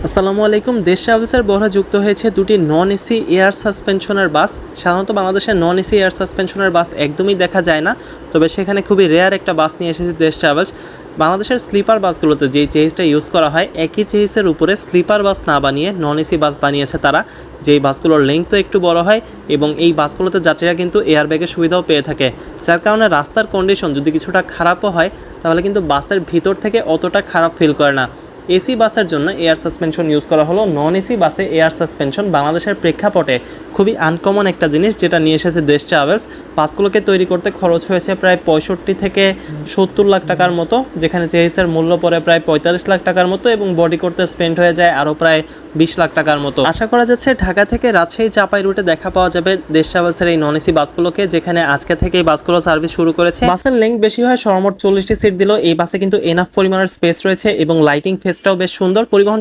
আসসালামু আলাইকুম। দেশ ট্রাভেলসের বহরে যুক্ত হয়েছে দুটি নন এসি এয়ার সাসপেনশনের বাস। সাধারণত বাংলাদেশের নন এসি এয়ার সাসপেনশনের বাস একদমই দেখা যায় না, তবে সেখানে খুবই রেয়ার একটা বাস নিয়ে এসেছে দেশ ট্রাভেলস। বাংলাদেশের স্লিপার বাসগুলোতে যেই চেইজটা ইউজ করা হয়, একই চেইজের উপরে স্লিপার বাস না বানিয়ে নন এসি বাস বানিয়েছে তারা, যেই বাসগুলোর লেংথও একটু বড় হয় এবং এই বাসগুলোতে যাত্রীরা কিন্তু এয়ারব্যাগের সুবিধাও পেয়ে থাকে, যার কারণে রাস্তার কন্ডিশন যদি কিছুটা খারাপও হয় তাহলে কিন্তু বাসের ভিতর থেকে অতটা খারাপ ফিল করে না। এসি বাসের জন্য এয়ার সাসপেনশন ইউজ করা হলো, নন এসি বাসে এয়ার সাসপেনশন বাংলাদেশের প্রেক্ষাপটে খুবই আনকমন একটা জিনিস, যেটা নিয়ে এসেছে দেশ ট্রাভেলস। বাসগুলোকে তৈরি করতে খরচ হয়েছে প্রায় 65 থেকে 70 লাখ টাকার মতো, যেখানে চেইসের মূল্য পড়ে প্রায় 45 লাখ টাকার মতো এবং বডি করতে স্পেন্ড হয়ে যায় আরও প্রায় 20 লাখ টাকার মতো। আশা করা যাচ্ছে ঢাকা থেকে রাজশাহী চাপাই রুটে দেখা পাওয়া যাবে দেশ ট্রাভেলসের এই নন এসি বাসগুলোকে, যেখানে আজকে থেকে এই বাসগুলো সার্ভিস শুরু করেছে। বাসের লেংথ বেশি হয়, সর্বমোট 40টি সিট দিল। এই বাসে কিন্তু এনাফ পরিমাণের স্পেস রয়েছে এবং লাইটিং ফেসটাও বেশ সুন্দর। পরিবহন